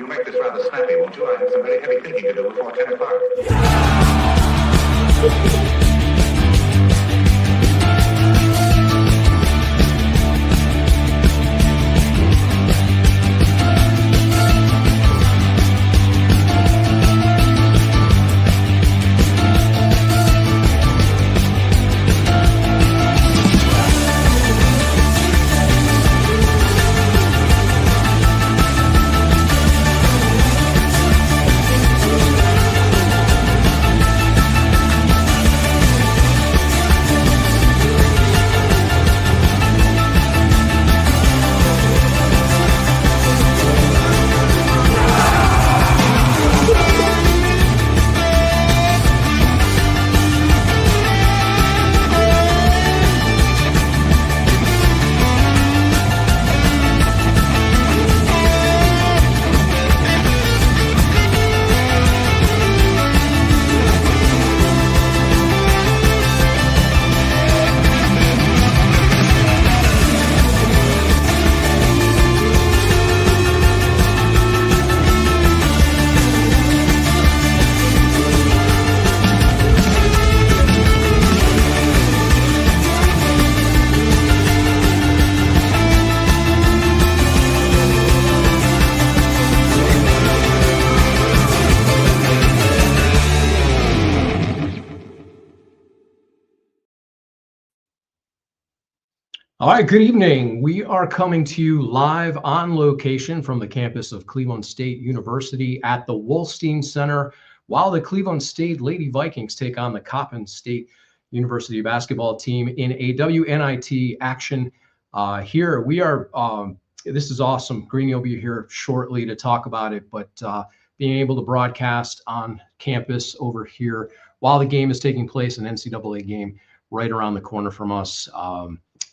You'll make this rather snappy, won't you? I have some very heavy thinking to do before 10 o'clock. All right, good evening. We are coming to you live on location from the campus of Cleveland State University at the Wolstein Center, while the Cleveland State Lady Vikings take on the Coppin State University basketball team in a WNIT action. Here we are, this is awesome. Greenie will be here shortly to talk about it, but being able to broadcast on campus over here while the game is taking place, an NCAA game right around the corner from us,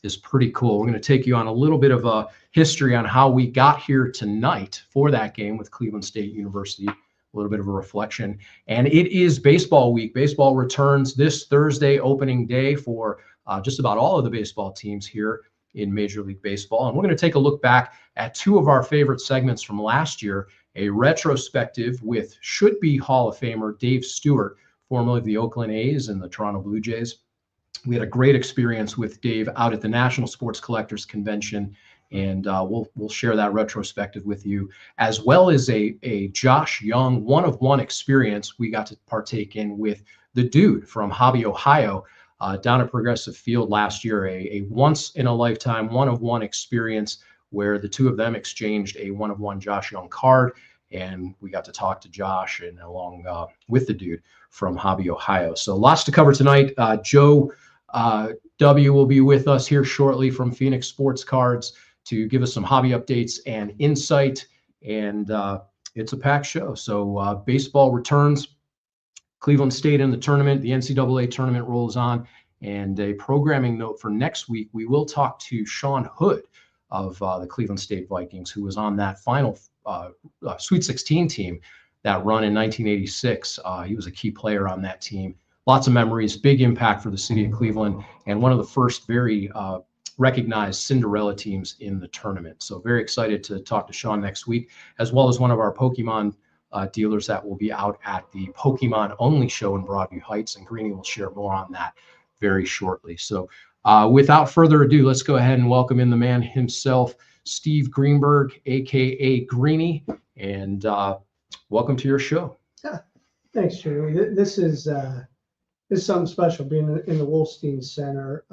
is pretty cool. We're going to take you on a little bit of a history on how we got here tonight for that game with Cleveland State University, a little bit of a reflection. And it is baseball week. Baseball returns this Thursday, opening day for just about all of the baseball teams here in Major League Baseball. And we're going to take a look back at two of our favorite segments from last year, a retrospective with should-be Hall of Famer Dave Stewart, formerly of the Oakland A's and the Toronto Blue Jays. We had a great experience with Dave out at the National Sports Collectors Convention, and we'll share that retrospective with you, as well as a Josh Jung one-of-one experience we got to partake in with the dude from Hobby, Ohio, down at Progressive Field last year, a once-in-a-lifetime one-of-one experience where the two of them exchanged a one-of-one Josh Jung card, and we got to talk to Josh and along with the dude from Hobby, Ohio. So lots to cover tonight. Joe W will be with us here shortly from Phoenix Sports Cards to give us some hobby updates and insight. And it's a packed show. So baseball returns, Cleveland State in the tournament, the NCAA tournament rolls on. And a programming note for next week, we will talk to Sean Hood of the Cleveland State Vikings, who was on that final Sweet 16 team that run in 1986. He was a key player on that team. Lots of memories, big impact for the city of Cleveland, and one of the first very recognized Cinderella teams in the tournament. So very excited to talk to Sean next week, as well as one of our Pokemon dealers that will be out at the Pokemon Only show in Broadview Heights, and Greenie will share more on that very shortly. So without further ado, let's go ahead and welcome in the man himself, Steve Greenberg, aka Greenie, and welcome to your show. Yeah. Thanks, Jeremy. This is something special, being in the Wolstein Center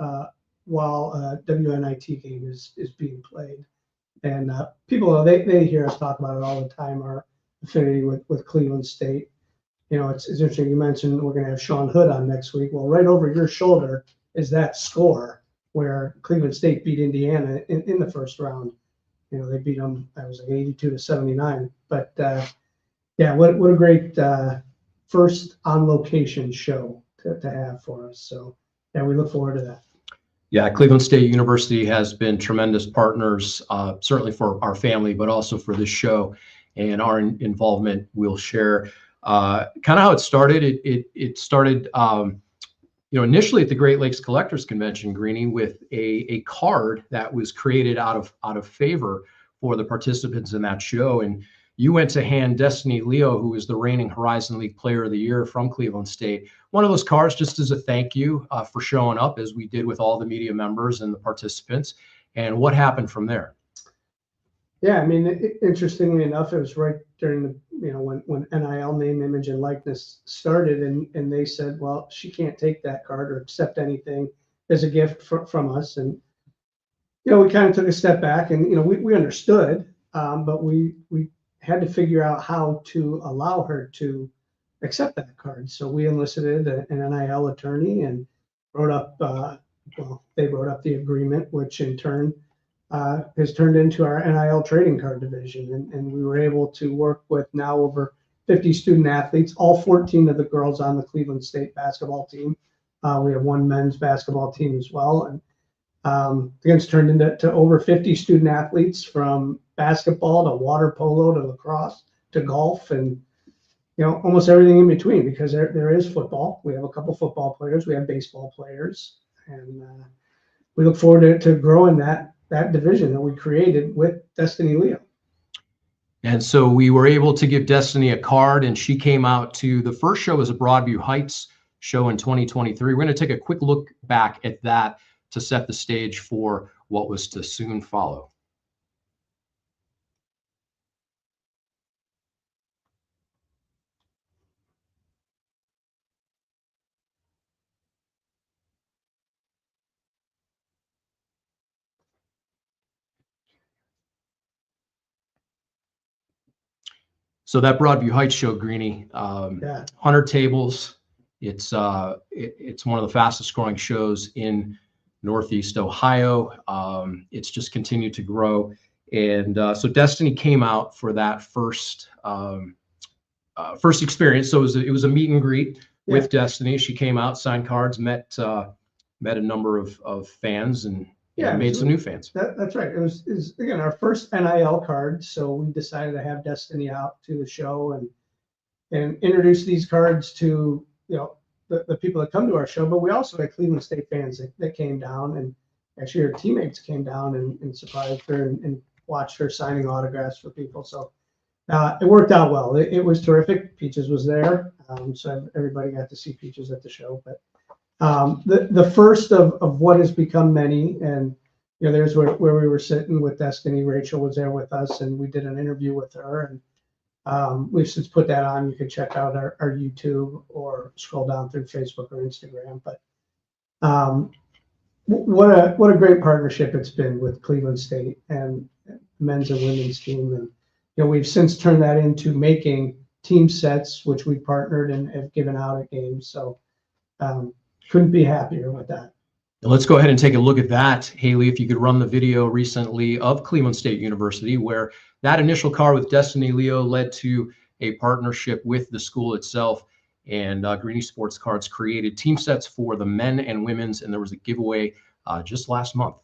while a WNIT game is being played. And people, they hear us talk about it all the time, our affinity with Cleveland State. You know, it's interesting. You mentioned we're going to have Sean Hood on next week. Well, right over your shoulder is that score where Cleveland State beat Indiana in the first round. You know, they beat them, I was like 82-79. But yeah, what a great first on location show to have for us. So yeah, we look forward to that. Yeah, Cleveland State University has been tremendous partners, certainly for our family, but also for this show and our involvement. We'll share kind of how it started. It started, initially at the Great Lakes Collectors Convention, Greenie, with a card that was created out of favor for the participants in that show. And you went to hand Destiny Leo, who is the reigning Horizon League Player of the Year from Cleveland State, one of those cards just as a thank you for showing up, as we did with all the media members and the participants. And what happened from there? Yeah, I mean, interestingly enough, it was right during the, when NIL, name, image, and likeness started, and they said, well, she can't take that card or accept anything as a gift from us. And, we kind of took a step back, and, we understood, but we had to figure out how to allow her to accept that card. So we enlisted an NIL attorney and wrote up, they wrote up the agreement, which in turn has turned into our NIL trading card division. And we were able to work with now over 50 student athletes, all 14 of the girls on the Cleveland State basketball team. We have one men's basketball team as well. And it's turned into over 50 student athletes, from basketball to water polo to lacrosse to golf, and almost everything in between, because there is football. We have a couple football players, we have baseball players, and we look forward to growing that division that we created with Destiny Leo. And so we were able to give Destiny a card, and she came out to the first show as a Broadview Heights show in 2023. We're going to take a quick look back at that to set the stage for what was to soon follow. So that Broadview Heights show, Greenie, 100 tables. It's one of the fastest growing shows in Northeast Ohio. It's just continued to grow. And so Destiny came out for that first experience. So it was a meet and greet with Destiny. She came out, signed cards, met a number of fans, and made some new fans. That's right. It was again our first NIL card, so we decided to have Destiny out to the show and introduce these cards to the people that come to our show. But we also had Cleveland State fans that came down, and actually her teammates came down and surprised her and watched her signing autographs for people. So it worked out well. It was terrific. Peaches was there, so everybody got to see Peaches at the show. But the first of what has become many, and there's where we were sitting with Destiny. Rachel was there with us, and we did an interview with her, and we've since put that on. You can check out our YouTube or scroll down through Facebook or Instagram. But what a great partnership it's been with Cleveland State and men's and women's team. And we've since turned that into making team sets, which we partnered and have given out at games. So couldn't be happier with that. Let's go ahead and take a look at that. Haley, if you could run the video recently of Cleveland State University, where that initial card with Destiny Leo led to a partnership with the school itself, and Greenie Sports Cards created team sets for the men and women's, and there was a giveaway just last month.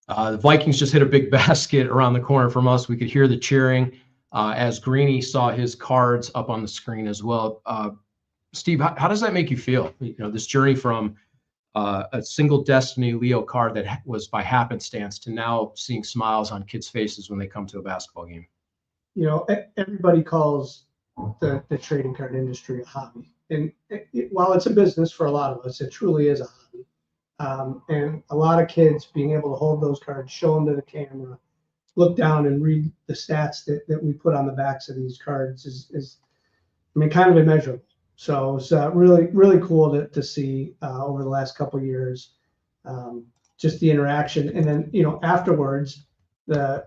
The Vikings just hit a big basket around the corner from us. We could hear the cheering as Greenie saw his cards up on the screen as well. Steve, how does that make you feel? This journey from a single Destiny Leo card that was by happenstance to now seeing smiles on kids' faces when they come to a basketball game. Everybody calls the trading card industry a hobby, and while it's a business for a lot of us, it truly is a hobby. And a lot of kids being able to hold those cards, show them to the camera, look down and read the stats that we put on the backs of these cards is kind of immeasurable. So it's really, really cool to see over the last couple of years, just the interaction. And then, afterwards, the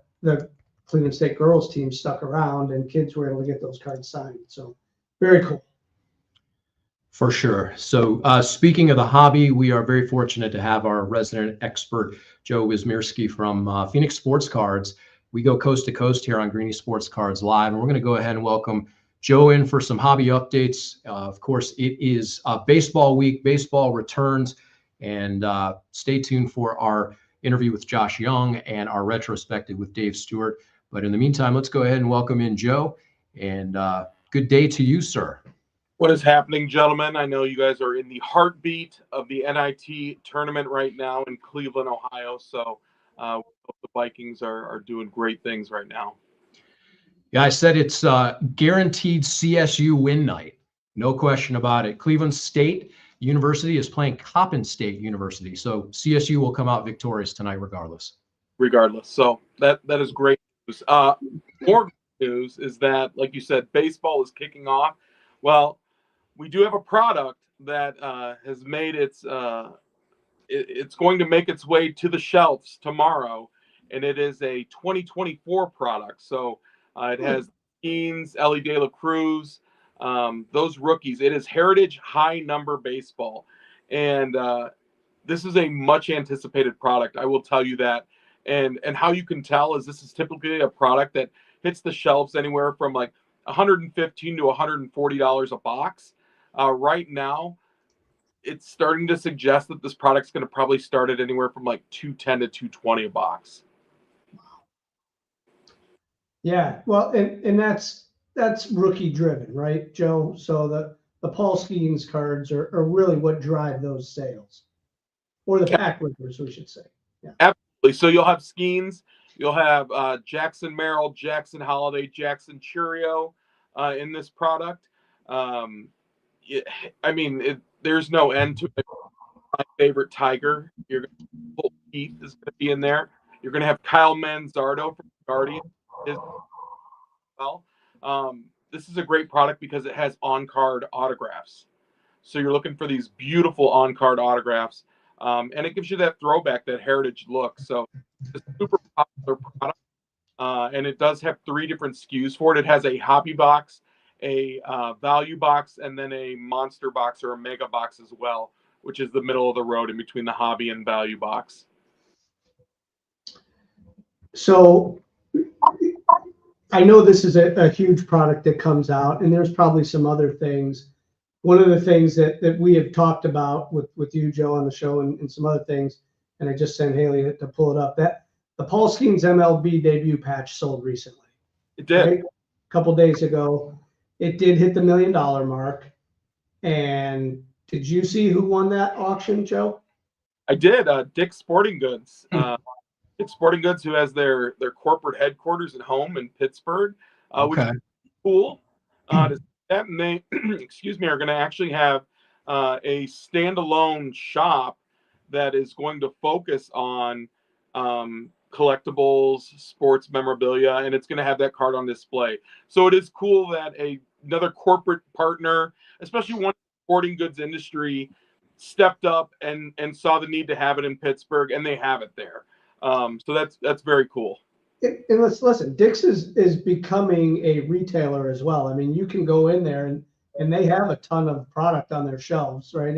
Cleveland State girls team stuck around and kids were able to get those cards signed. So very cool. For sure. So speaking of the hobby, we are very fortunate to have our resident expert, Joe Wismierski from Phoenix Sports Cards. We go coast to coast here on Greenie Sports Cards Live, and we're going to go ahead and welcome Joe in for some hobby updates. Of course, it is baseball week. Baseball returns, and stay tuned for our interview with Josh Jung and our retrospective with Dave Stewart. But in the meantime, let's go ahead and welcome in Joe. And good day to you, sir. What is happening, gentlemen? I know you guys are in the heartbeat of the NIT tournament right now in Cleveland, Ohio. So the Vikings are doing great things right now. Yeah, I said it's guaranteed CSU win night. No question about it. Cleveland State University is playing Coppin State University. So CSU will come out victorious tonight regardless. So that is great news. More news is that, like you said, baseball is kicking off. Well, we do have a product that has made it's going to make its way to the shelves tomorrow, and it is a 2024 product. So it has Skeens, Ellie De La Cruz, those rookies. It is Heritage High Number Baseball, and this is a much anticipated product. I will tell you that. And how you can tell is this is typically a product that hits the shelves anywhere from like $115 to $140 a box. Right now, it's starting to suggest that this product's going to probably start at anywhere from like $210 to $220 a box. Yeah, well, and that's rookie driven, right, Joe? So the Paul Skeens cards are really what drive those sales, or the pack rippers, we should say. Yeah, absolutely. So you'll have Skeens, you'll have Jackson Merrill, Jackson Holiday, Jackson Churio in this product. There's no end to it. My favorite Tiger, you're going to Keith is going to be in there. You're going to have Kyle Manzardo from Guardian as well. This is a great product because it has on-card autographs. So you're looking for these beautiful on-card autographs, and it gives you that throwback, that heritage look. So it's a super popular product, and it does have 3 different SKUs for it. It has a hobby box, a value box, and then a monster box or a mega box as well, which is the middle of the road in between the hobby and value box. So I know this is a huge product that comes out, and there's probably some other things. One of the things that we have talked about with you, Joe, on the show, and some other things, and I just sent Haley to pull it up, that the Paul Skeens MLB debut patch sold recently. It did. Right? A couple days ago. It did hit the $1 million mark. And did you see who won that auction, Joe? I did. Dick's Sporting Goods. Dick's Sporting Goods, who has their corporate headquarters and home in Pittsburgh, which is cool. And they, are going to actually have a standalone shop that is going to focus on collectibles, sports memorabilia, and it's going to have that card on display. So it is cool that another corporate partner, especially one sporting goods industry, stepped up and saw the need to have it in Pittsburgh, and they have it there. So that's very cool. And let's listen, Dick's is becoming a retailer as well. I mean, you can go in there and they have a ton of product on their shelves, right?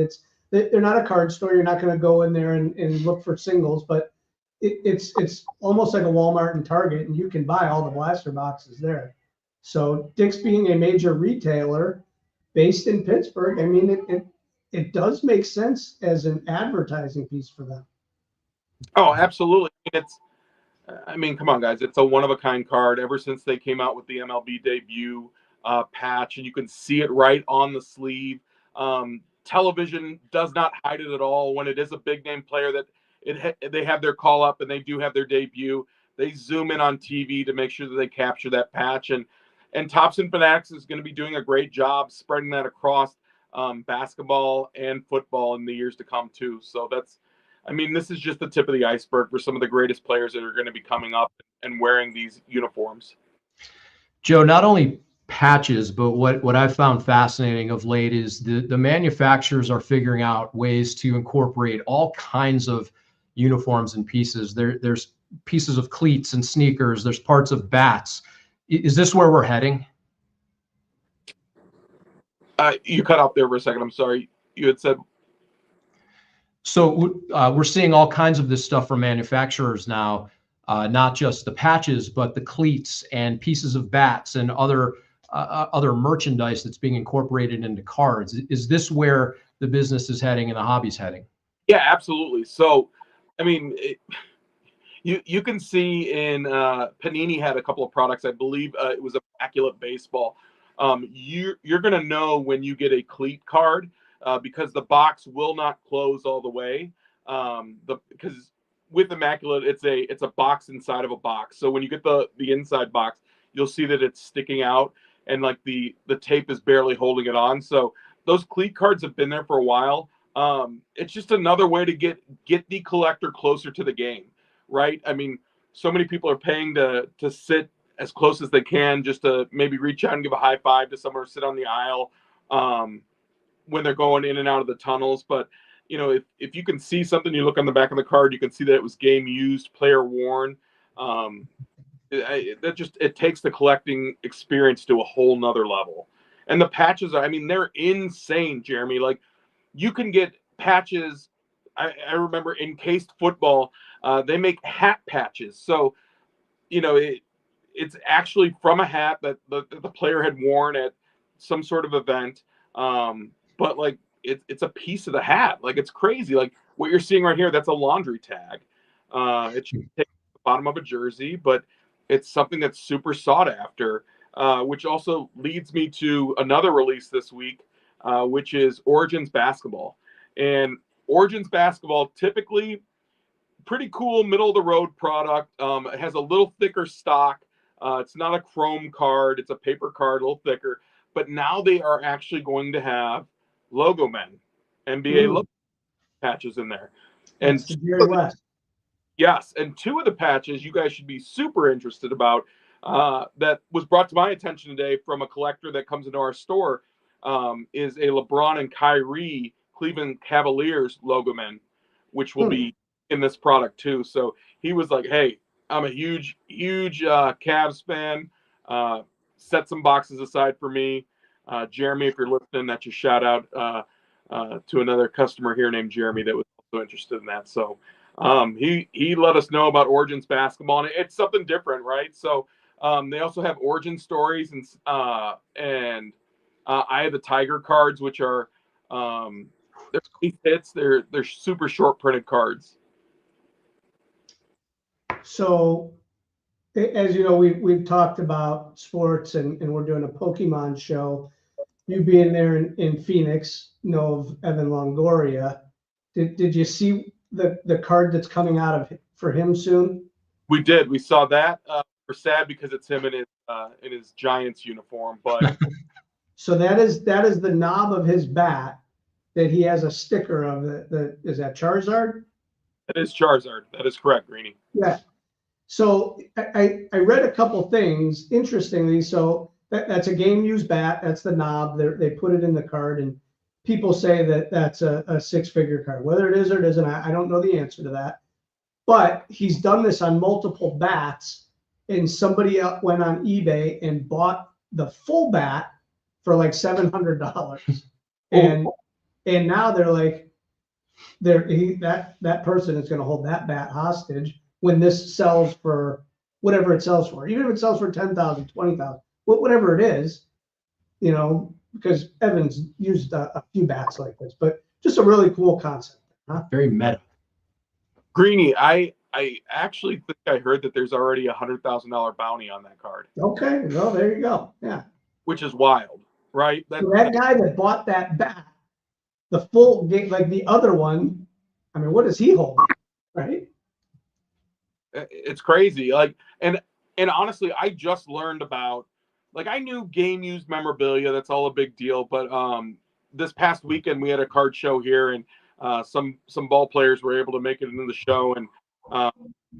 They're not a card store. You're not going to go in there and look for singles, but it's almost like a Walmart and Target, and you can buy all the blaster boxes there. So Dick's being a major retailer based in Pittsburgh, I mean, it does make sense as an advertising piece for them. Oh, absolutely. I mean, come on, guys. It's a one-of-a-kind card ever since they came out with the MLB debut patch, and you can see it right on the sleeve. Television does not hide it at all. When it is a big-name player that they have their call-up and they do have their debut, they zoom in on TV to make sure that they capture that patch. And Thompson Fanatics is going to be doing a great job spreading that across basketball and football in the years to come, too. So I mean, this is just the tip of the iceberg for some of the greatest players that are going to be coming up and wearing these uniforms. Joe, not only patches, but what I've found fascinating of late is the manufacturers are figuring out ways to incorporate all kinds of uniforms and pieces. There's pieces of cleats and sneakers. There's parts of bats. Is this where we're heading? You cut out there for a second. I'm sorry. You had said. So we're seeing all kinds of this stuff from manufacturers now, not just the patches, but the cleats and pieces of bats and other merchandise that's being incorporated into cards. Is this where the business is heading and the hobby's heading? Yeah, absolutely. So, I mean, you can see in Panini had a couple of products. I believe it was Immaculate Baseball. You're going to know when you get a cleat card. Because the box will not close all the way. Because with Immaculate, it's a box inside of a box. So when you get the inside box, you'll see that it's sticking out and like the tape is barely holding it on. So those cleat cards have been there for a while. It's just another way to get the collector closer to the game, right? I mean, so many people are paying to sit as close as they can just to maybe reach out and give a high five to someone or sit on the aisle. When they're going in and out of the tunnels. But, you know, if you can see something, you look on the back of the card, you can see that it was game used, player worn. It takes the collecting experience to a whole nother level. And the patches I mean, they're insane, Jeremy. Like, you can get patches. I remember Encased Football, they make hat patches. So, you know, it's actually from a hat that the player had worn at some sort of event. But like it's a piece of the hat. Like, it's crazy. Like what you're seeing right here, that's a laundry tag. It should take the bottom of a jersey, but it's something that's super sought after, which also leads me to another release this week, which is Origins Basketball. And Origins Basketball, typically pretty cool, middle of the road product. It has a little thicker stock. It's not a chrome card. It's a paper card, a little thicker. But now they are actually going to have Logo Men, NBA logo patches in there. And Jerry West. Yes, and two of the patches you guys should be super interested about that was brought to my attention today from a collector that comes into our store is a LeBron and Kyrie Cleveland Cavaliers Logo Men, which will be in this product too. So he was like, hey, I'm a huge Cavs fan. Set some boxes aside for me. Jeremy, if you're listening, that's your shout out to another customer here named Jeremy that was also interested in that. So he let us know about Origins Basketball, and it's something different, right? So they also have Origin Stories and Eye of the Tiger cards, which are they're hits. They're super short printed cards. So, as you know, we've talked about sports, and we're doing a Pokemon show. You being there in Phoenix, know of Evan Longoria. Did you see the card that's coming out for him soon? We did. We saw that. We're sad because it's him in his Giants uniform, but so that is the knob of his bat that he has a sticker of. Is that Charizard? That is Charizard. That is correct, Greenie. Yeah. So I read a couple things interestingly. So that's a game used bat. That's the knob. They put it in the card, and people say that that's a six-figure card. Whether it is or it isn't, I don't know the answer to that. But he's done this on multiple bats, and somebody else went on eBay and bought the full bat for like $700, and now they're like, that person is going to hold that bat hostage when this sells for whatever it sells for, even if it sells for $10,000, $20,000, whatever it is, you know, because Evans used a few bats like this, but just a really cool concept. Huh? Very meta. Greenie, I actually think I heard that there's already $100,000 bounty on that card. Okay, well, there you go. Yeah. Which is wild, right? So that guy that bought that bat, the full game, like the other one, I mean, what does he hold? Right? It's crazy. Like, and honestly, I just learned about, like, I knew game used memorabilia. That's all a big deal. But this past weekend we had a card show here, and some ball players were able to make it into the show. And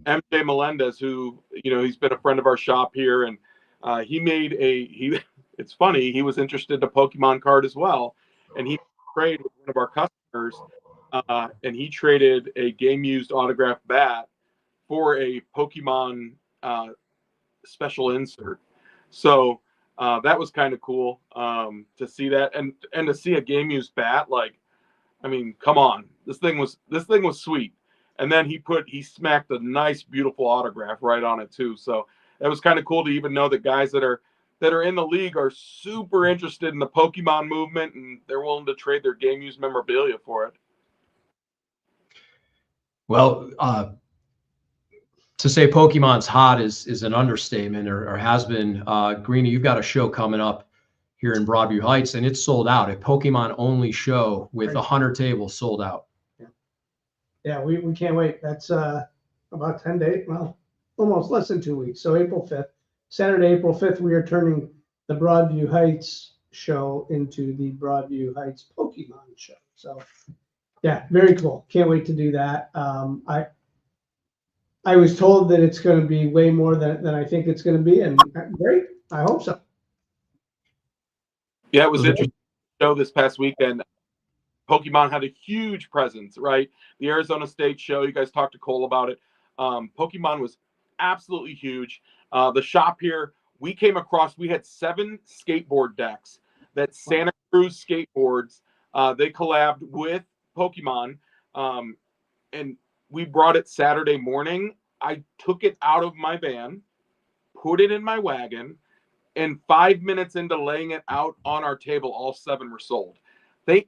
MJ Melendez, who, you know, he's been a friend of our shop here, and he made it's funny, he was interested in a Pokemon card as well, and he traded with one of our customers, and he traded a game used autographed bat for a Pokemon special insert. So that was kind of cool to see that, and to see a game used bat. Like, I mean, come on, this thing was sweet. And then he smacked a nice, beautiful autograph right on it too. So that was kind of cool to even know that guys that are in the league are super interested in the Pokemon movement, and they're willing to trade their game used memorabilia for it. Well, to say Pokemon's hot is an understatement, or has been. Greenie, you've got a show coming up here in Broadview Heights, and it's sold out. A Pokemon only show with 100 tables sold out. Yeah, we can't wait. That's about 10 days, well, almost less than 2 weeks. So April 5th, Saturday, April 5th, we are turning the Broadview Heights show into the Broadview Heights Pokemon show. So yeah, very cool. Can't wait to do that. I was told that it's going to be way more than I think it's going to be, and great. I hope so. Yeah, it was interesting show this past weekend. Pokemon had a huge presence, right? The Arizona State show, you guys talked to Cole about it. Pokemon was absolutely huge. The shop here, we came across, we had 7 skateboard decks that Santa Cruz Skateboards, they collabed with Pokemon, and we brought it Saturday morning. I took it out of my van, put it in my wagon, and 5 minutes into laying it out on our table, all 7 were sold.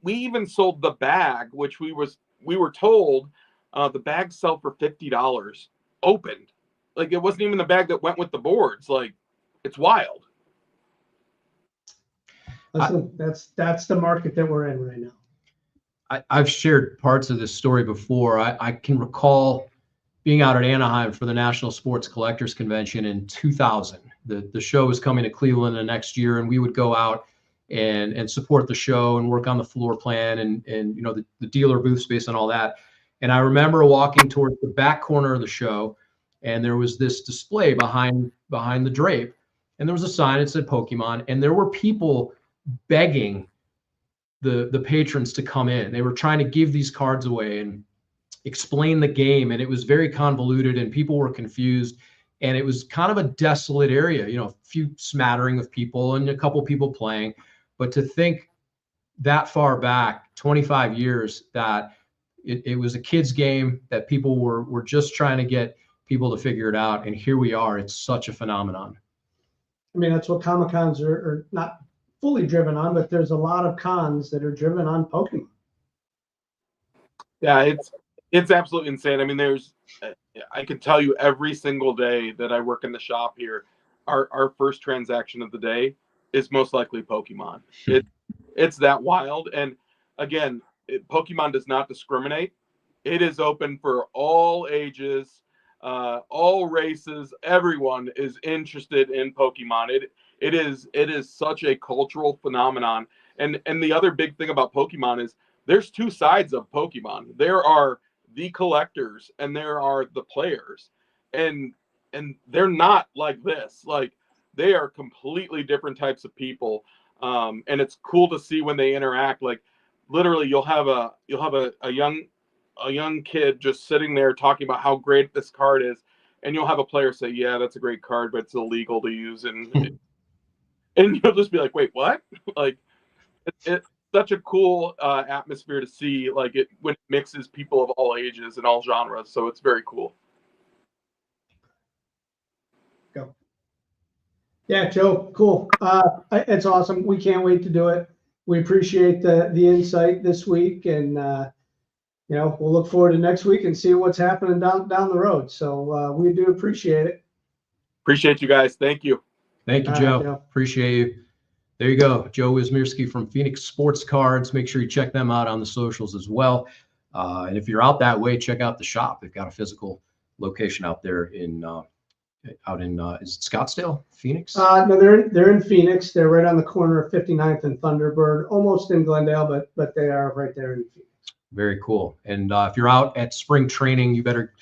We even sold the bag, which we were told the bags sell for $50 opened. Like, it wasn't even the bag that went with the boards. Like, it's wild. Listen, that's the market that we're in right now. I've shared parts of this story before. I can recall being out at Anaheim for the National Sports Collectors Convention in 2000. The show was coming to Cleveland the next year, and we would go out and support the show and work on the floor plan and you know, the dealer booth space and all that. And I remember walking towards the back corner of the show, and there was this display behind the drape, and there was a sign that said Pokemon, and there were people begging the patrons to come in. They were trying to give these cards away and explain the game, and it was very convoluted, and people were confused, and it was kind of a desolate area, you know, a few smattering of people and a couple people playing. But to think that far back, 25 years, that it was a kid's game, that people were just trying to get people to figure it out, and here we are. It's such a phenomenon. I mean, that's what Comic-Cons are not fully driven on, but there's a lot of cons that are driven on Pokemon. Yeah, it's absolutely insane. I mean, I can tell you every single day that I work in the shop here, our first transaction of the day is most likely Pokemon. It's that wild. And again, Pokemon does not discriminate. It is open for all ages, all races. Everyone is interested in Pokemon. It is such a cultural phenomenon. And the other big thing about Pokemon is there's 2 sides of Pokemon. There are the collectors and there are the players, and they're not like this. Like, they are completely different types of people, and it's cool to see when they interact. Like, literally, you'll have a young kid just sitting there talking about how great this card is, and you'll have a player say, "Yeah, that's a great card, but it's illegal to use," and you'll just be like, "Wait, what?" Like, it's such a cool atmosphere to see, like, it when it mixes people of all ages and all genres. So it's very cool. Go. Yeah, Joe, cool. It's awesome. We can't wait to do it. We appreciate the insight this week, and we'll look forward to next week and see what's happening down the road. So we do appreciate it. Appreciate you guys. Thank you. Thank you, Joe. Appreciate you. There you go. Joe Wismierski from Phoenix Sports Cards. Make sure you check them out on the socials as well. And if you're out that way, check out the shop. They've got a physical location out there is it Scottsdale, Phoenix? No, they're in Phoenix. They're right on the corner of 59th and Thunderbird, almost in Glendale, but they are right there in Phoenix. Very cool. And if you're out at spring training, you better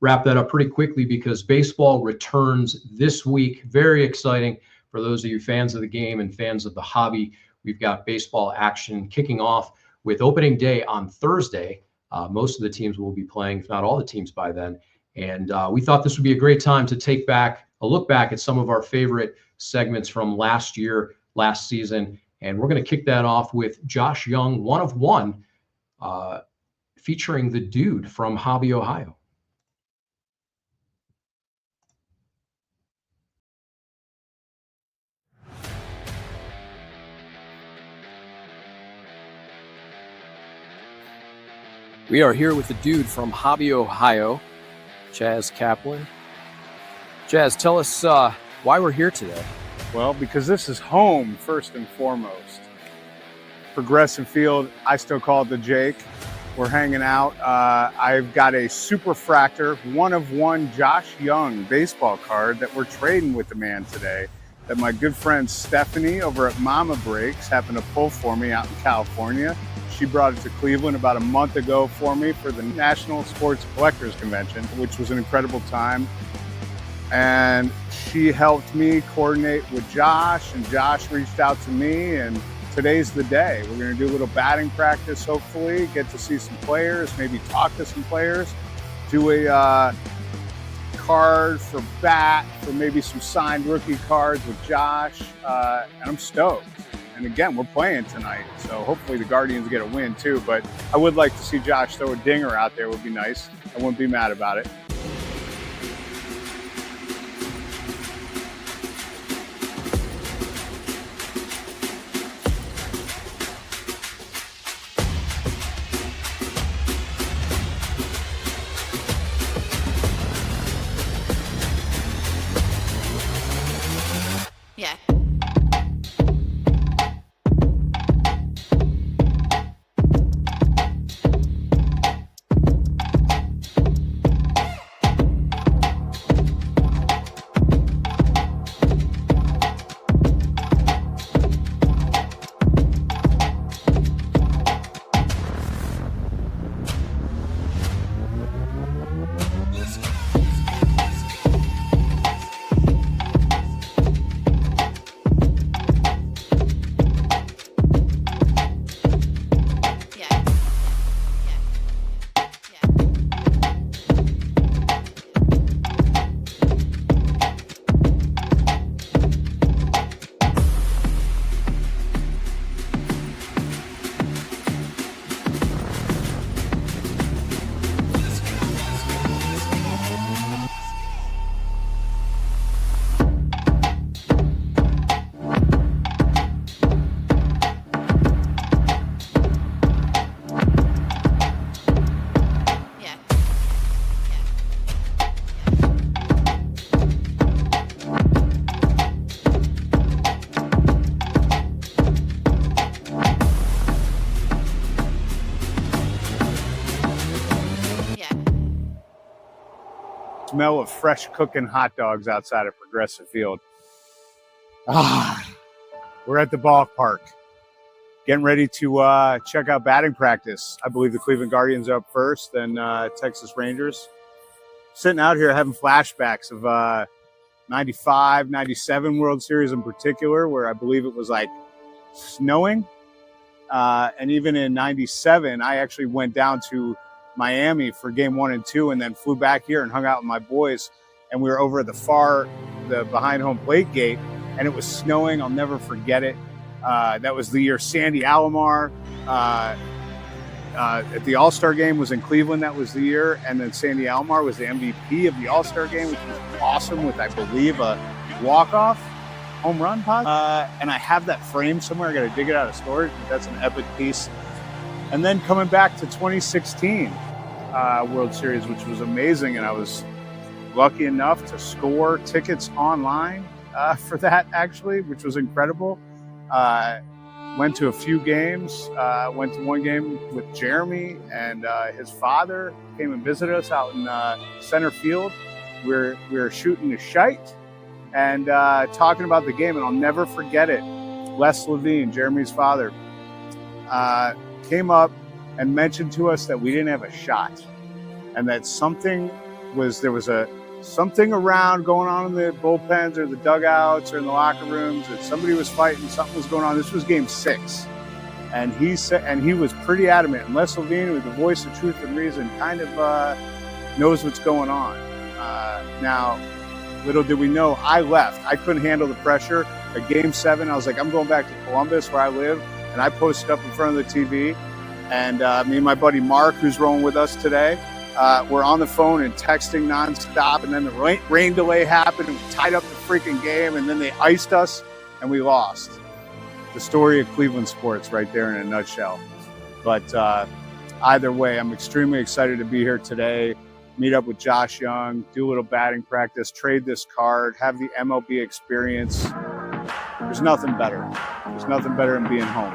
wrap that up pretty quickly because baseball returns this week. Very exciting for those of you fans of the game and fans of the hobby. We've got baseball action kicking off with opening day on Thursday. Most of the teams will be playing, if not all the teams by then. And we thought this would be a great time to take a look back at some of our favorite segments from last season. And we're going to kick that off with Josh Jung, One of One, featuring the dude from Hobby, Ohio. We are here with the dude from Hobby, Ohio, Chaz Kaplan. Chaz, tell us why we're here today. Well, because this is home, first and foremost. Progressive Field, I still call it the Jake. We're hanging out. I've got a Superfractor, One of One Josh Jung baseball card that we're trading with the man today, that my good friend Stephanie over at Mama Breaks happened to pull for me out in California. She brought it to Cleveland about a month ago for me for the National Sports Collectors Convention, which was an incredible time. And she helped me coordinate with Josh, and Josh reached out to me, and today's the day. We're going to do a little batting practice, hopefully, get to see some players, maybe talk to some players, do a card for bat, for maybe some signed rookie cards with Josh, and I'm stoked. And again, we're playing tonight, so hopefully the Guardians get a win too. But I would like to see Josh throw a dinger out there. Would be nice. I wouldn't be mad about it. Yeah. Smell of fresh cooking hot dogs outside of Progressive Field. We're at the ballpark, getting ready to check out batting practice. I believe the Cleveland Guardians are up first, then Texas Rangers. Sitting out here having flashbacks of 95, 97 World Series in particular, where I believe it was like snowing. And even in 97, I actually went down to Miami for game 1 and 2 and then flew back here and hung out with my boys. And we were over at the behind home plate gate, and it was snowing. I'll never forget it. That was the year Sandy Alomar at the All-Star game was in Cleveland. That was the year. And then Sandy Alomar was the MVP of the All-Star game, which was awesome, with, I believe, a walk-off home run pod. And I have that frame somewhere. I got to dig it out of storage. But that's an epic piece. And then coming back to 2016 World Series, which was amazing. And I was lucky enough to score tickets online for that, actually, which was incredible. Went to a few games, went to one game with Jeremy, and his father came and visited us out in center field. We were shooting the shite and talking about the game, and I'll never forget it. Les Levine, Jeremy's father, came up and mentioned to us that we didn't have a shot, and that there was something around going on in the bullpens or the dugouts or in the locker rooms, that somebody was fighting, something was going on. This was game 6. And he said, and he was pretty adamant. And Les Levine, with the voice of truth and reason, kind of knows what's going on. Now, little did we know, I left. I couldn't handle the pressure. At game 7, I was like, I'm going back to Columbus where I live. And I posted up in front of the TV. And me and my buddy Mark, who's rolling with us today, we're on the phone and texting nonstop, and then the rain delay happened, and we tied up the freaking game, and then they iced us, and we lost. The story of Cleveland sports right there in a nutshell. But either way, I'm extremely excited to be here today, meet up with Josh Jung, do a little batting practice, trade this card, have the MLB experience. There's nothing better. There's nothing better than being home.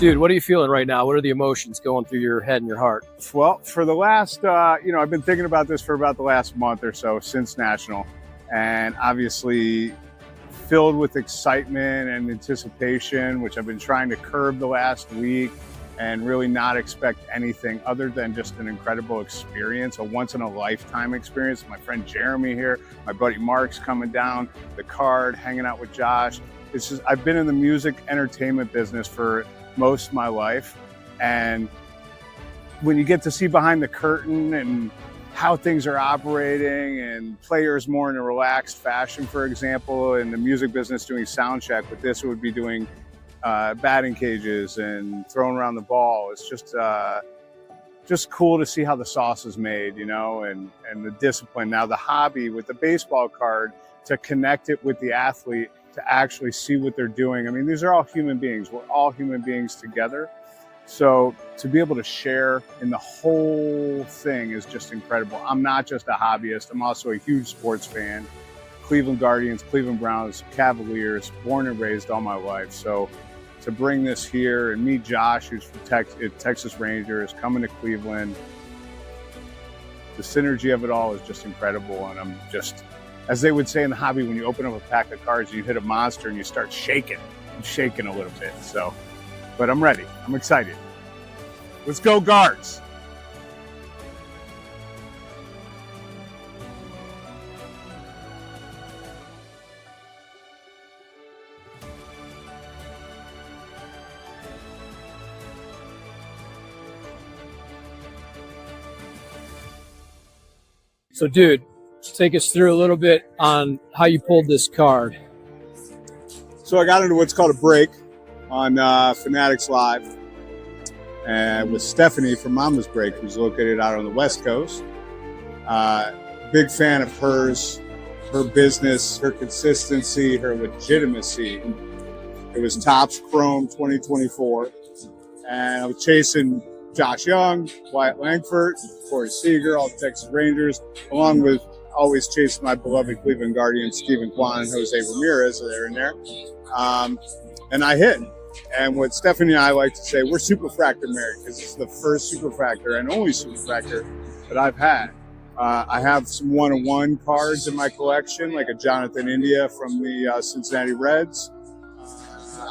Dude, what are you feeling right now? What are the emotions going through your head and your heart? Well, for the last, I've been thinking about this for about the last month or so since National, and obviously filled with excitement and anticipation, which I've been trying to curb the last week and really not expect anything other than just an incredible experience, a once-in-a-lifetime experience. My friend Jeremy here, my buddy Mark's coming down, the card, hanging out with Josh. It's just, I've been in the music entertainment business for most of my life, and when you get to see behind the curtain and how things are operating and players more in a relaxed fashion, for example, in the music business doing sound check, but this would be doing batting cages and throwing around the ball. It's just cool to see how the sauce is made, and the discipline. Now the hobby with the baseball card, to connect it with the athlete, to actually see what they're doing. I mean, these are all human beings. We're all human beings together. So to be able to share in the whole thing is just incredible. I'm not just a hobbyist. I'm also a huge sports fan. Cleveland Guardians, Cleveland Browns, Cavaliers, born and raised all my life. So to bring this here and meet Josh, who's from Texas Rangers, coming to Cleveland, the synergy of it all is just incredible. And I'm just, as they would say in the hobby, when you open up a pack of cards, you hit a monster and you start shaking. I'm shaking a little bit. So, but I'm ready. I'm excited. Let's go Guards. So, dude, take us through a little bit on how you pulled this card. So I got into what's called a break on Fanatics Live with Stephanie from Mama's Break, who's located out on the West Coast. Big fan of hers, her business, her consistency, her legitimacy. It was Topps Chrome 2024, and I was chasing Josh Jung, Wyatt Langford, Corey Seager, all the Texas Rangers, along with always chasing my beloved Cleveland Guardians, Stephen Kwan and Jose Ramirez. They're in there. And I hit. And what Stephanie and I like to say, we're superfractor married because it's the first superfractor and only superfractor that I've had. I have some one-on-one cards in my collection, like a Jonathan India from the Cincinnati Reds.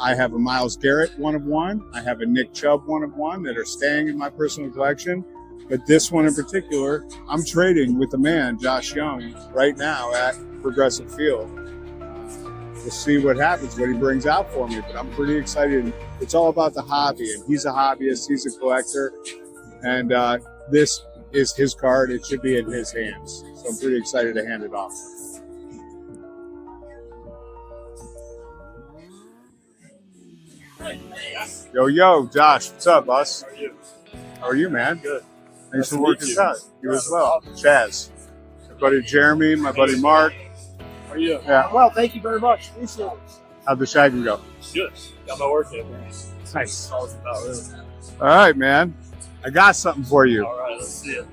I have a Myles Garrett one-of-one. I have a Nick Chubb one-of-one that are staying in my personal collection. But this one in particular, I'm trading with the man, Josh Jung, right now at Progressive Field. We'll see what happens, what he brings out for me, but I'm pretty excited. It's all about the hobby, and he's a hobbyist, he's a collector, and this is his card. It should be in his hands, so I'm pretty excited to hand it off. Yo, Josh, what's up, boss? How are you, man? Good. Thanks for working this out. You as well. Chaz, my buddy Jeremy, my buddy Mark. How are you? Yeah. Well, thank you very much. Appreciate it. How'd the shagging go? Good. Got my work in. Nice. That's all it's about, really. All right, man. I got something for you. All right, let's see it.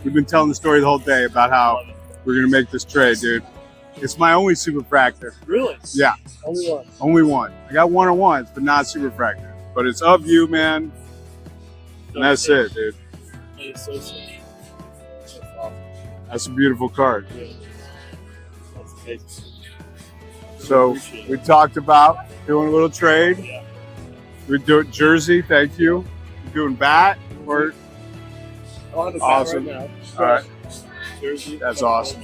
We've been telling the story the whole day about how we're going to make this trade, dude. It's my only superfractor. Really? Yeah. Only one. Only one. I got one-on-ones, but not superfractor. But it's of you, man. And that's it, dude. That is so sick. That's awesome. That's a beautiful card. Yeah. That's amazing. So we talked about doing a little trade. Yeah. We're doing jersey, thank you. We're doing bat or I don't have a awesome. bat right now. All right. Jersey. That's awesome.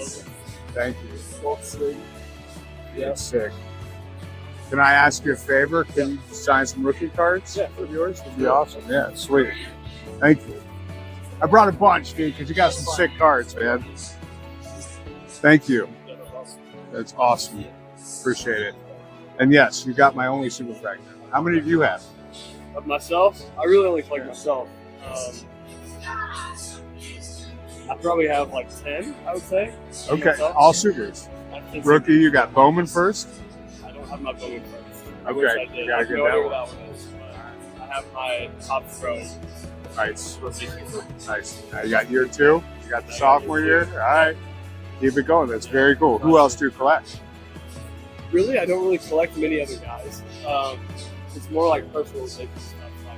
Thank you. Yeah. That's sick. Can I ask you a favor? Can you sign some rookie cards? Yeah. Of yours? Would be awesome. Yeah, sweet. Thank you. I brought a bunch, dude, because you got some sick cards, man. Thank you. Yeah, that's awesome. That's awesome. Appreciate it. And yes, you got my only superfractor. How many do you have? Of myself, I really only collect myself. I probably have like 10, I would say. Okay, Myself. all supers. I think Rookie, you got Bowman first? I don't have my Bowman first. I Okay, wish I did. you gotta I get know that where one. that one is. But I have my top throw. Nice. Rookie. Nice. Now you got year two. You got the sophomore year. All right. Keep it going. That's very cool. Who else do you collect? Really, I don't really collect many other guys. It's more like personalization stuff. Like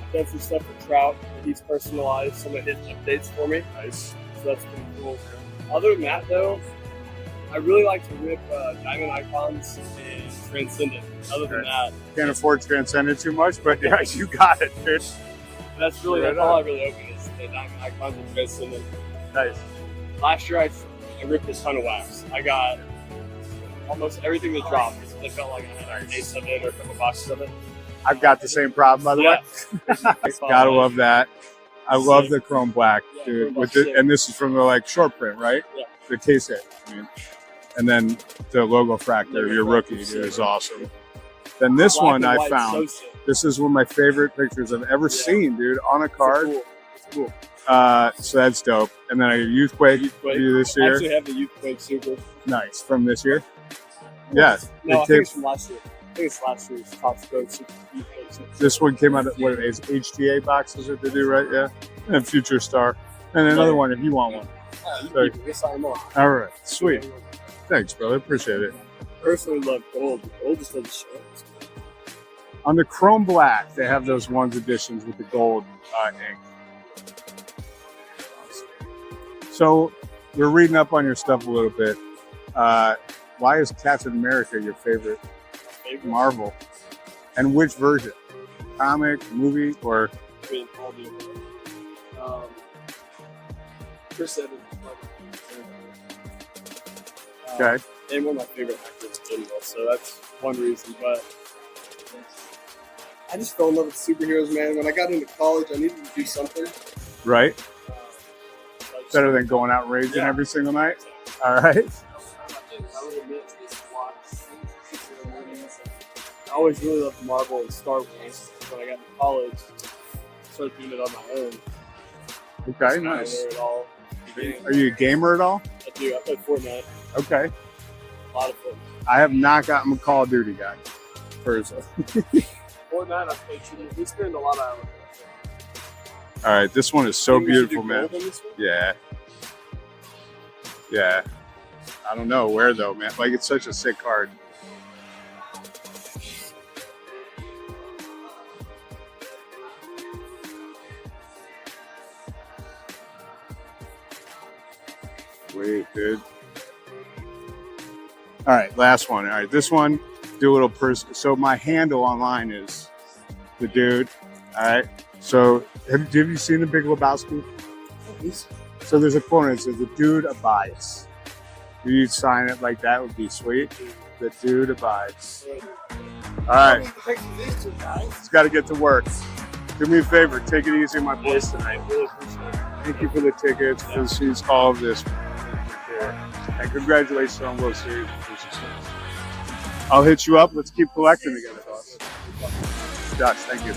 I've done some stuff for Trout, and he's personalized some of his updates for me. Nice. So that's pretty cool. Other than that, though, I really like to rip Diamond Icons and Transcendent. Other than that, Can't afford Transcendent too much, but yeah, you got it, dude. that's all I really open is the Diamond Icons and Transcendent. Nice. Last year, I ripped a ton of wax. I got almost everything that dropped. I felt like I had a case of it or a couple boxes of it. I've got the same problem, by the way. Gotta love that. I love the chrome black, dude. With the, and this is from the like short print, right? Yeah. The case hit. I mean, and then the logo fractor, your rookie, dude, is awesome. Then this one I found. This is one of my favorite pictures I've ever seen, dude, on a card. It's cool. So that's dope. And then I got Youthquake this I year. actually have the Youthquake Super. Nice. From this year? Yeah. No, I It think came- it's from last year. I think it's last year's Top Scope Super. This one came out of what is HTA boxes that they do, right? Yeah. And Future Star. And another one if you want one. You can sign them all. All right. Sweet. Thanks, brother. Appreciate it. Personally love gold. Gold just doesn't show. On the Chrome Black, they have those ones editions with the gold ink. So we're reading up on your stuff a little bit. Why is Captain America your favorite Marvel? And which version? Comic, movie, or? I mean, all the Chris Evans is Okay. and one of my favorite actors in general, so that's one reason. But I just fell in love with superheroes, man. When I got into college, I needed to do something. Right. So I just- Better than going out and raging Yeah. every single night. All right. I would admit to this a lot. I always really loved Marvel and Star Wars. When I got to college, I started doing it on my own. Okay. That's kinda Nice. where it all began. Are you a gamer at all? I do. I play Fortnite. Okay. A lot of Fortnite. I have not gotten a Call of Duty guy, personally. Fortnite, I've played shooting. We spend a lot of hours. All right, this one is so Think we should beautiful, do man. gold on this one? Yeah. Yeah. I don't know where though, man. Like, it's such a sick card. Wait, dude. All right, last one. All right, this one, do a little person. So my handle online is the dude. All right. So have you seen The Big Lebowski? So there's a corner that says the dude abides. If you sign it like that, would be sweet. The dude abides. All right. It's got to get to work. Do me a favor. Take it easy, my boys, tonight. Really appreciate it. Thank you for the tickets, for the seats, all of this. And congratulations on World Series. I'll hit you up. Let's keep collecting together, boss. Josh, thank you.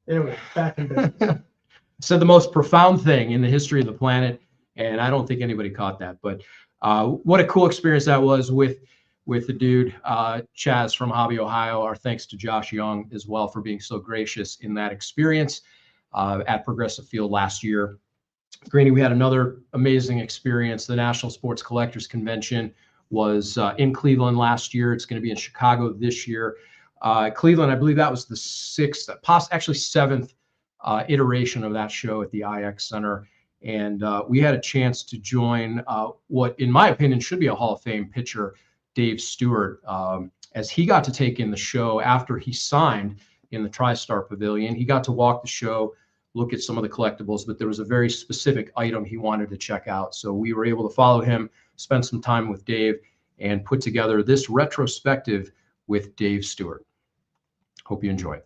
Anyway, back in business. Said the most profound thing in the history of the planet, and I don't think anybody caught that. But what a cool experience that was with the dude, Chaz from Hobby, Ohio. Our thanks to Josh Jung as well for being so gracious in that experience at Progressive Field last year. Greenie, we had another amazing experience. The National Sports Collectors Convention was in Cleveland last year. It's going to be in Chicago this year. Cleveland, I believe that was the seventh iteration of that show at the IX Center. And we had a chance to join what, in my opinion, should be a Hall of Fame pitcher, Dave Stewart, as he got to take in the show after he signed in the TriStar Pavilion. He got to walk the show, look at some of the collectibles, but there was a very specific item he wanted to check out. So we were able to follow him, spend some time with Dave, and put together this retrospective with Dave Stewart. Hope you enjoy it.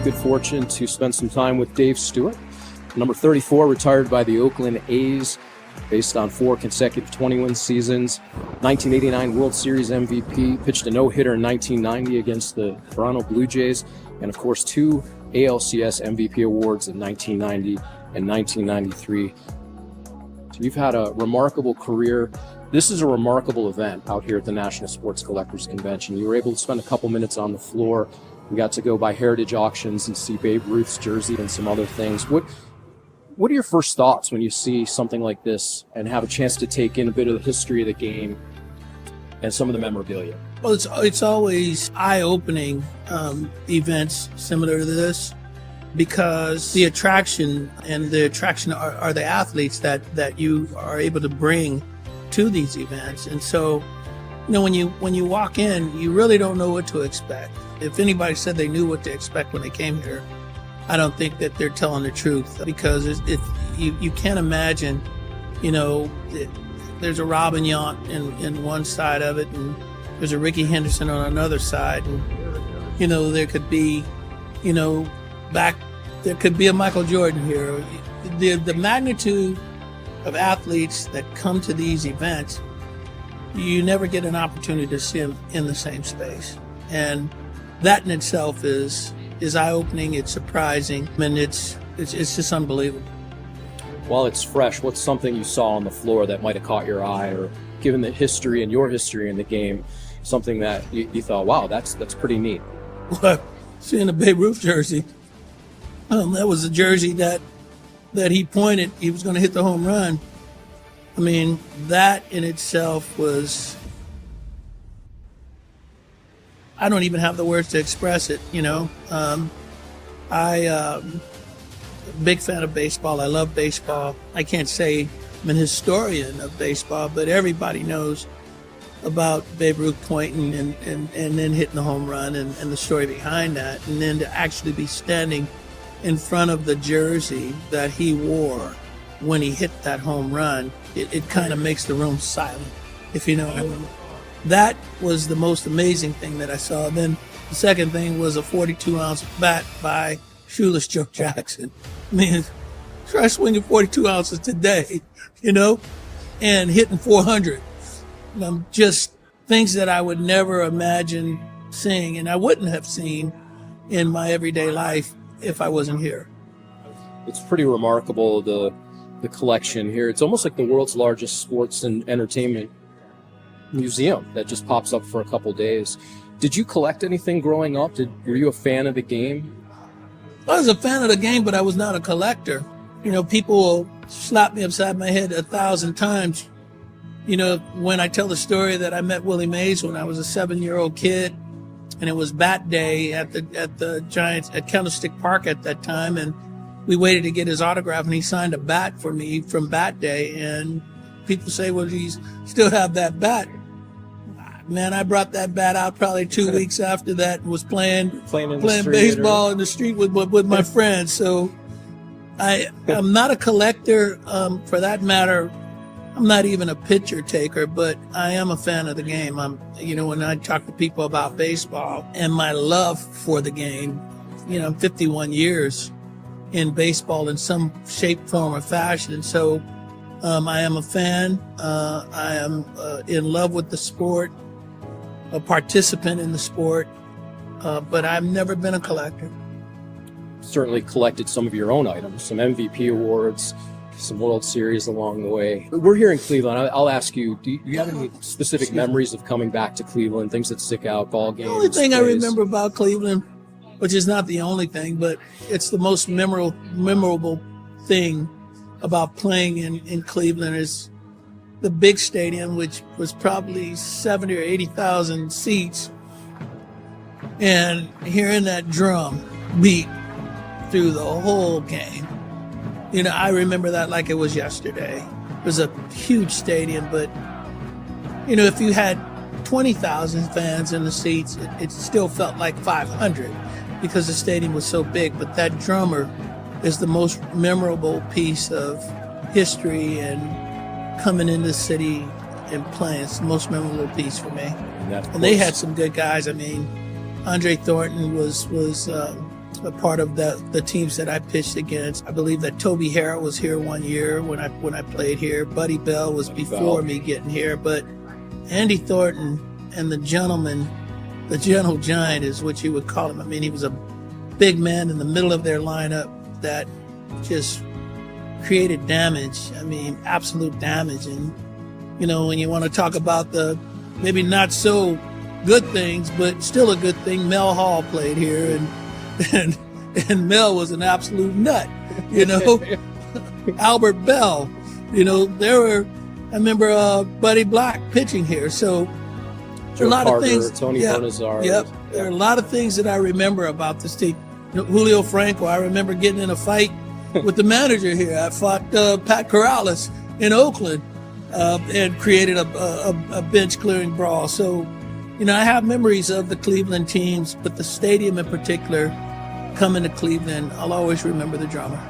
good fortune to spend some time with Dave Stewart. Number 34, retired by the Oakland A's based on 4 consecutive 20-win seasons. 1989 World Series MVP, pitched a no-hitter in 1990 against the Toronto Blue Jays, and of course 2 ALCS MVP awards in 1990 and 1993. So you've had a remarkable career. This is a remarkable event out here at the National Sports Collectors Convention. You were able to spend a couple minutes on the floor. We got to go by Heritage Auctions and see Babe Ruth's jersey and some other things. What are your first thoughts when you see something like this and have a chance to take in a bit of the history of the game and some of the memorabilia? Well, it's always eye-opening events similar to this, because the attraction are the athletes that you are able to bring to these events. And so, when you walk in, you really don't know what to expect. If anybody said they knew what to expect when they came here, I don't think that they're telling the truth, because you can't imagine, there's a Robin Yount in one side of it, and there's a Ricky Henderson on another side, and there could be, there could be a Michael Jordan here. The magnitude of athletes that come to these events, you never get an opportunity to see them in the same space, and that in itself is eye-opening. It's surprising, and it's just unbelievable. While it's fresh, what's something you saw on the floor that might have caught your eye, or given the history and your history in the game, something that you thought, wow, that's pretty neat? Well, seeing a Babe Ruth jersey, that was a jersey that he pointed, he was going to hit the home run. I mean, that in itself was, I don't even have the words to express it, big fan of baseball. I love baseball. I can't say I'm an historian of baseball, but everybody knows about Babe Ruth pointing and then hitting the home run and the story behind that. And then to actually be standing in front of the jersey that he wore when he hit that home run, it kind of makes the room silent, if you know what I mean. That was the most amazing thing that I saw. Then the second thing was a 42-ounce bat by shoeless Joe Jackson. I mean, try swinging 42 ounces today, and hitting 400. Just things that I would never imagine seeing, and I wouldn't have seen in my everyday life if I wasn't here. It's pretty remarkable, the collection here. It's almost like the world's largest sports and entertainment museum that just pops up for a couple days. Did you collect anything growing up? Were you a fan of the game? I was a fan of the game, but I was not a collector. People will slap me upside my head 1,000 times. When I tell the story that I met Willie Mays when I was a 7-year-old kid, and it was bat day at the Giants at Candlestick Park at that time, and we waited to get his autograph, and he signed a bat for me from bat day, and people say, well, do you still have that bat? Man, I brought that bat out probably 2 weeks after that and was playing baseball in the street with my friends. So I'm not a collector. For that matter, I'm not even a picture taker, but I am a fan of the game. When I talk to people about baseball and my love for the game, I'm 51 years in baseball in some shape, form, or fashion. So I am a fan. I am in love with the sport, a participant in the sport, but I've never been a collector. Certainly collected some of your own items, some MVP awards, some World Series along the way. We're here in Cleveland. I'll ask you, do you have any specific memories of coming back to Cleveland, things that stick out, ball games? The only thing plays? I remember about Cleveland, which is not the only thing, but it's the most memorable thing about playing in Cleveland, is the big stadium, which was probably 70 or 80,000 seats, and hearing that drum beat through the whole game. I remember that like it was yesterday. It was a huge stadium, but if you had 20,000 fans in the seats, it still felt like 500 because the stadium was so big. But that drummer is the most memorable piece of history and coming in the city and playing. It's the most memorable piece for me. And they had some good guys. I mean, Andre Thornton was a part of the teams that I pitched against. I believe that Toby Harrell was here one year when I played here. Buddy Bell was before me getting here, but Andy Thornton and the gentle giant is what you would call him. I mean, he was a big man in the middle of their lineup that just created damage. I mean, absolute damage. And, you know, when you want to talk about the maybe not so good things, but still a good thing, Mel Hall played here, and Mel was an absolute nut, you know. Albert Bell, you know, I remember Buddy Black pitching here. So Joe a lot Carter, of things. Tony Bonazar. Yep. There are a lot of things that I remember about this team. You know, Julio Franco, I remember getting in a fight with the manager here. I fought Pat Corrales in Oakland and created a bench clearing brawl. So, you know, I have memories of the Cleveland teams, but the stadium in particular, coming to Cleveland, I'll always remember the drama.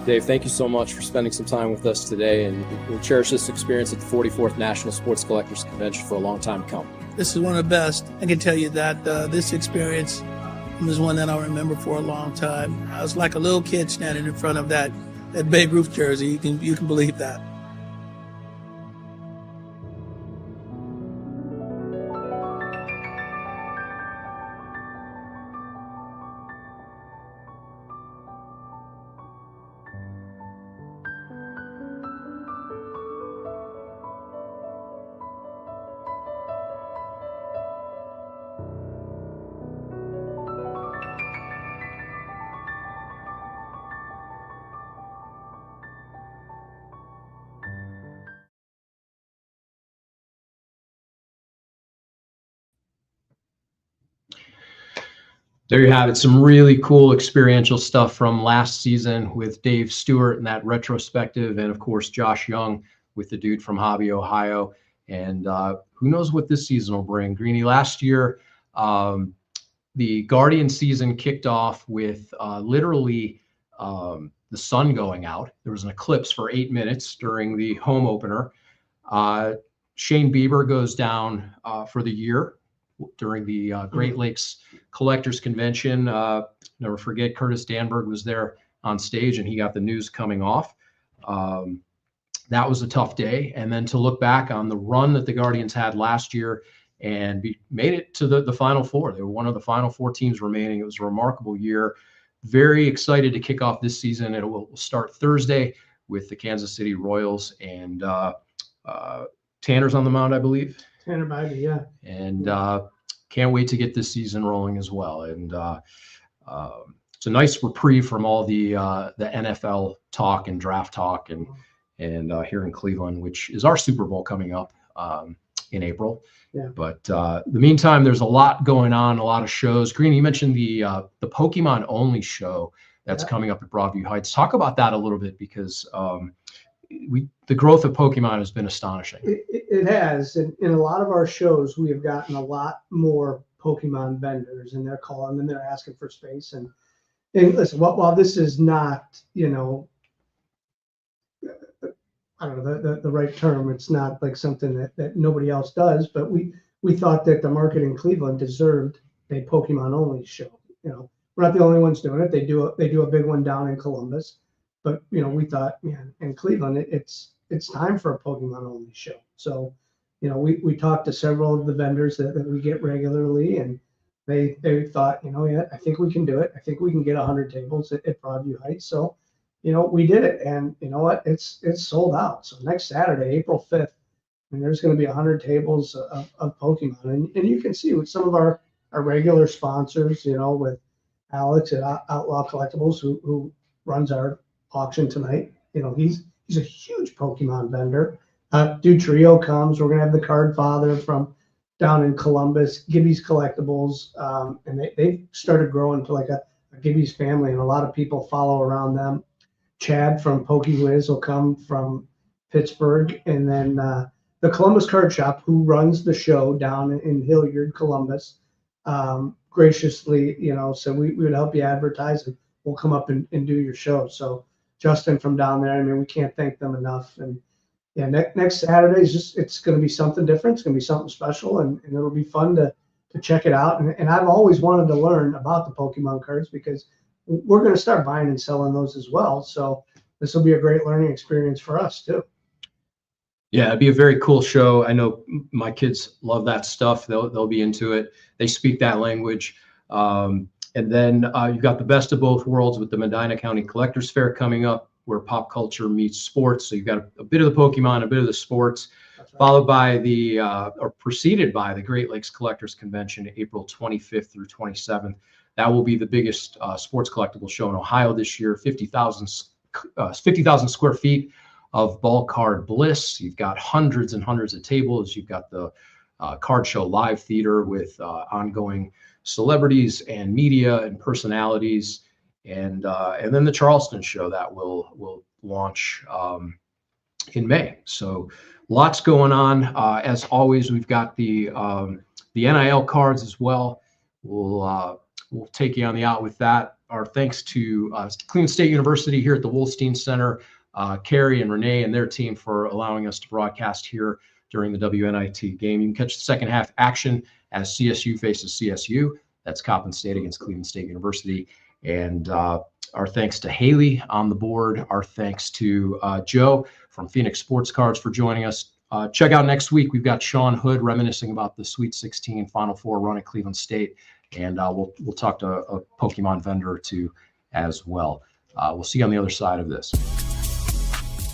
Dave, thank you so much for spending some time with us today, and we'll cherish this experience at the 44th National Sports Collectors Convention for a long time to come. This is one of the best. I can tell you that this experience was one that I'll remember for a long time. I was like a little kid standing in front of that Babe Ruth jersey. You can believe that. There you have it. Some really cool experiential stuff from last season with Dave Stewart and that retrospective, and of course Josh Jung with the dude from Hobby, Ohio. And who knows what this season will bring. Greenie, last year the Guardian season kicked off with literally the sun going out. There was an eclipse for 8 minutes during the home opener. Shane Bieber goes down for the year during the Great Lakes Collectors Convention. Never forget, Curtis Danberg was there on stage, and he got the news coming off. That was a tough day. And then to look back on the run that the Guardians had last year and made it to the Final Four. They were one of the Final Four teams remaining. It was a remarkable year. Very excited to kick off this season. It will start Thursday with the Kansas City Royals, and Tanner's on the mound, I believe. Tanner Bybee, yeah. And can't wait to get this season rolling as well. And it's a nice reprieve from all the NFL talk and draft talk and here in Cleveland, which is our Super Bowl coming up in April. Yeah. But in the meantime, there's a lot going on, a lot of shows. Greenie, you mentioned the Pokemon only show that's coming up at Broadview Heights. Talk about that a little bit, because the growth of Pokemon has been astonishing. It has. In a lot of our shows, we have gotten a lot more Pokemon vendors, and they're calling and they're asking for space. And listen, while this is not, you know, I don't know the right term, it's not like something that nobody else does, but we thought that the market in Cleveland deserved a Pokemon only show. You know, we're not the only ones doing it. They do a big one down in Columbus. But, you know, we thought, man, in Cleveland, it's time for a Pokemon only show. So, you know, we talked to several of the vendors that we get regularly, and they thought, you know, yeah, I think we can do it. I think we can get 100 tables at Broadview Heights. So, you know, we did it, and you know what? It's sold out. So next Saturday, April 5th, and there's going to be 100 tables of Pokemon, and you can see with some of our regular sponsors, you know, with Alex at Outlaw Collectibles, who runs our auction tonight. You know, he's a huge Pokemon vendor. Dude Trio comes. We're gonna have the Card Father from down in Columbus, Gibby's Collectibles, and they've started growing to like a Gibby's family, and a lot of people follow around them. Chad from PokeWiz will come from Pittsburgh, and then the Columbus Card Shop, who runs the show down in Hilliard, Columbus, graciously, you know, said we would help you advertise, and we'll come up and do your show. So Justin from down there, I mean, we can't thank them enough. And yeah, next Saturday is it's going to be something different. It's going to be something special, and it'll be fun to check it out. And I've always wanted to learn about the Pokemon cards because we're going to start buying and selling those as well. So this will be a great learning experience for us too. Yeah, it'd be a very cool show. I know my kids love that stuff. They'll be into it. They speak that language. And then you've got the best of both worlds with the Medina County Collectors Fair coming up, where pop culture meets sports. So you've got a bit of the Pokemon, a bit of the sports, right, followed by or preceded by the Great Lakes Collectors Convention, April 25th through 27th. That will be the biggest sports collectible show in Ohio this year. 50,000 square feet of ball card bliss. You've got hundreds and hundreds of tables. You've got the card show live theater with ongoing celebrities and media and personalities, and then the Charleston show that will launch in May. So lots going on. As always, we've got the NIL cards as well. We'll take you on the out with that. Our thanks to Cleveland State University here at the Wolstein Center, Carrie and Renee and their team for allowing us to broadcast here during the WNIT game. You can catch the second half action as CSU faces CSU. That's Coppin State against Cleveland State University. And our thanks to Haley on the board. Our thanks to Joe from Phoenix Sports Cards for joining us. Check out next week. We've got Sean Hood reminiscing about the Sweet 16 Final Four run at Cleveland State. And we'll talk to a Pokemon vendor or two as well. We'll see you on the other side of this.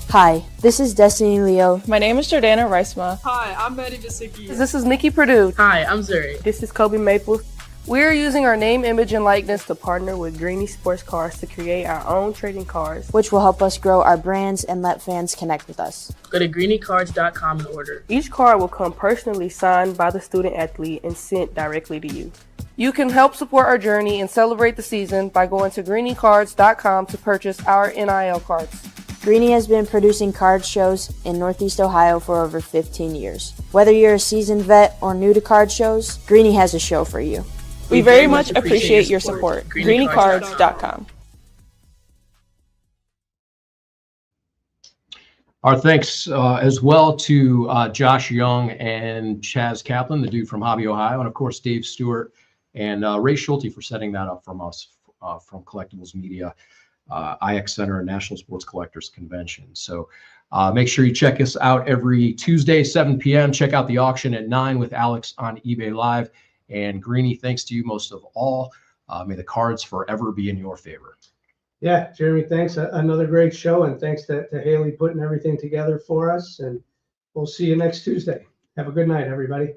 Hi, this is Destiny Leo. My name is Jordana Reisma. Hi, I'm Betty Vasicki. This is Nikki Purdue. Hi, I'm Zuri. This is Kobe Maple. We're using our name, image, and likeness to partner with Greenie Sports Cards to create our own trading cards, which will help us grow our brands and let fans connect with us. Go to greeniecards.com and order. Each card will come personally signed by the student athlete and sent directly to you. You can help support our journey and celebrate the season by going to greeniecards.com to purchase our NIL cards. Greenie has been producing card shows in Northeast Ohio for over 15 years. Whether you're a seasoned vet or new to card shows, Greenie has a show for you. We very much appreciate your support. greeniecards.com. Our thanks as well to Josh Jung and Chaz Kaplan, the dude from Hobby Ohio, and of course Dave Stewart and Ray Schulte for setting that up from us from Collectibles Media, IX Center, and National Sports Collectors Convention. So make sure you check us out every Tuesday, 7 p.m. Check out the auction at 9 with Alex on eBay Live. And Greenie, thanks to you most of all. May the cards forever be in your favor. Yeah, Jeremy, thanks. Another great show, and thanks to Haley putting everything together for us. And we'll see you next Tuesday. Have a good night, everybody.